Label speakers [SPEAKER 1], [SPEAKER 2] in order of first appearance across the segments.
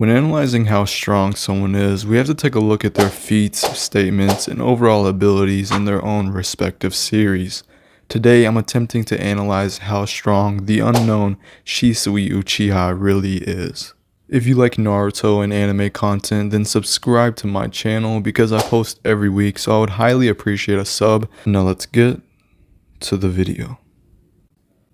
[SPEAKER 1] When analyzing how strong someone is, we have to take a look at their feats, statements, and overall abilities in their own respective series. Today, I'm attempting to analyze how strong the unknown Shisui Uchiha really is. If you like Naruto and anime content, then subscribe to my channel because I post every week, so I would highly appreciate a sub. Now let's get to the video.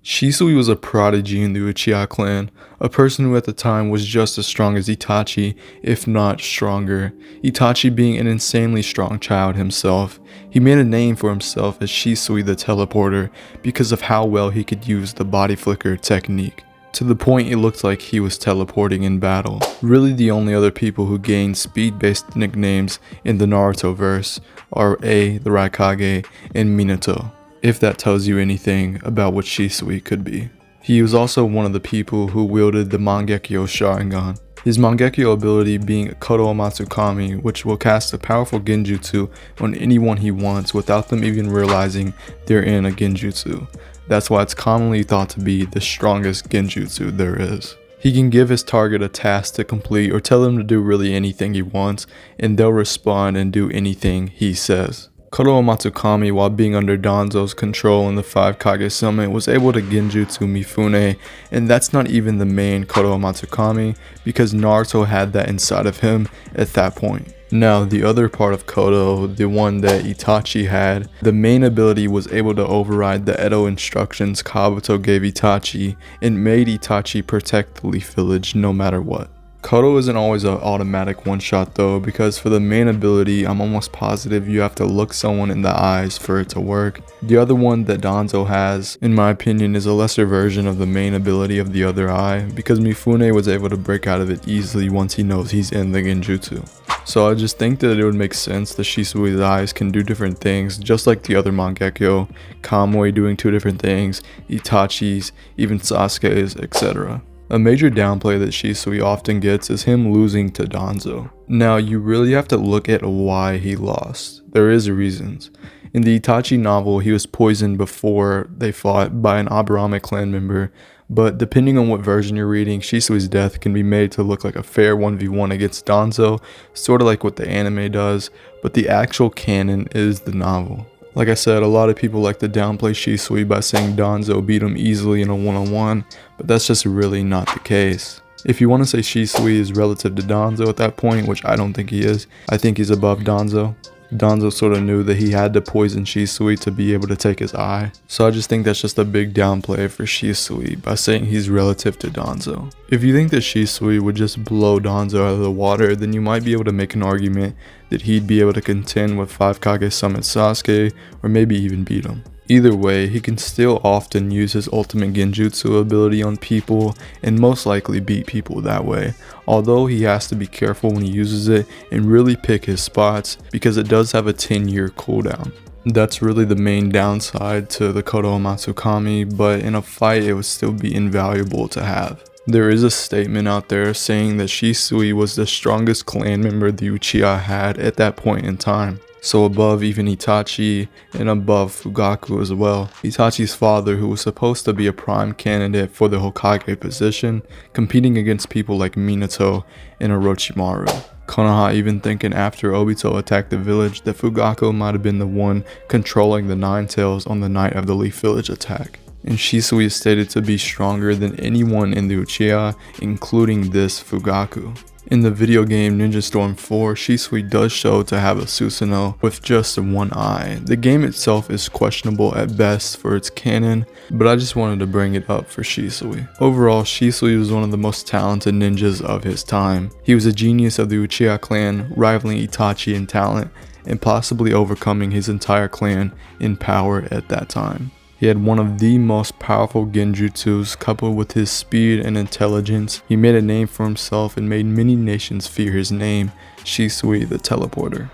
[SPEAKER 1] Shisui was a prodigy in the Uchiha clan, a person who at the time was just as strong as Itachi, if not stronger. Itachi being an insanely strong child himself, he made a name for himself as Shisui the Teleporter because of how well he could use the body flicker technique. To the point it looked like he was teleporting in battle. Really the only other people who gained speed-based nicknames in the Naruto verse are the Raikage, and Minato, if that tells you anything about what Shisui could be. He was also one of the people who wielded the Mangekyo Sharingan. His Mangekyo ability being Kotoamatsukami, which will cast a powerful genjutsu on anyone he wants without them even realizing they're in a genjutsu. That's why it's commonly thought to be the strongest genjutsu there is. He can give his target a task to complete or tell them to do really anything he wants, and they'll respond and do anything he says. Kotoamatsukami, while being under Danzo's control in the 5 Kage Summit, was able to genjutsu Mifune, and that's not even the main Kotoamatsukami because Naruto had that inside of him at that point. Now, the other part of Koto, the one that Itachi had, the main ability was able to override the Edo instructions Kabuto gave Itachi and made Itachi protect the Leaf Village no matter what. Koto isn't always an automatic one-shot though, because for the main ability, I'm almost positive you have to look someone in the eyes for it to work. The other one that Danzo has, in my opinion, is a lesser version of the main ability of the other eye, because Mifune was able to break out of it easily once he knows he's in the genjutsu. So I just think that it would make sense that Shisui's eyes can do different things, just like the other Mangekyo, Kamui doing 2 different things, Itachi's, even Sasuke's, etc. A major downplay that Shisui often gets is him losing to Danzo. Now, you really have to look at why he lost. There is reasons. In the Itachi novel, he was poisoned before they fought by an Aburame clan member, but depending on what version you're reading, Shisui's death can be made to look like a fair 1v1 against Danzo, sort of like what the anime does, but the actual canon is the novel. Like I said, a lot of people like to downplay Shisui by saying Danzo beat him easily in a one-on-one, but that's just really not the case. If you want to say Shisui is relative to Danzo at that point, which I don't think he is, I think he's above Danzo. Danzo sort of knew that he had to poison Shisui to be able to take his eye, so I just think that's just a big downplay for Shisui by saying he's relative to Danzo. If you think that Shisui would just blow Danzo out of the water, then you might be able to make an argument that he'd be able to contend with 5 Kage Summit Sasuke, or maybe even beat him. Either way, he can still often use his ultimate genjutsu ability on people and most likely beat people that way, although he has to be careful when he uses it and really pick his spots because it does have a 10-year cooldown. That's really the main downside to the Kotoamatsukami, but in a fight it would still be invaluable to have. There is a statement out there saying that Shisui was the strongest clan member the Uchiha had at that point in time. So above even Itachi and above Fugaku as well. Itachi's father, who was supposed to be a prime candidate for the Hokage position, competing against people like Minato and Orochimaru. Konoha even thinking after Obito attacked the village that Fugaku might have been the one controlling the Nine Tails on the night of the Leaf Village attack. And Shisui is stated to be stronger than anyone in the Uchiha, including this Fugaku. In the video game Ninja Storm 4, Shisui does show to have a susanoo with just one eye. The game itself is questionable at best for its canon, but I just wanted to bring it up for Shisui. Overall, Shisui was one of the most talented ninjas of his time. He was a genius of the Uchiha clan, rivaling Itachi in talent, and possibly overcoming his entire clan in power at that time. He had one of the most powerful genjutsus coupled with his speed and intelligence. He made a name for himself and made many nations fear his name, Shisui the Teleporter.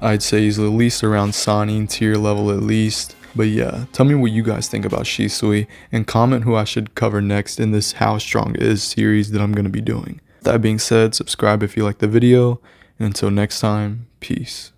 [SPEAKER 1] I'd say he's at least around Sannin tier level at least. But yeah, tell me what you guys think about Shisui and comment who I should cover next in this How Strong Is series that I'm going to be doing. That being said, subscribe if you liked the video, and until next time, peace.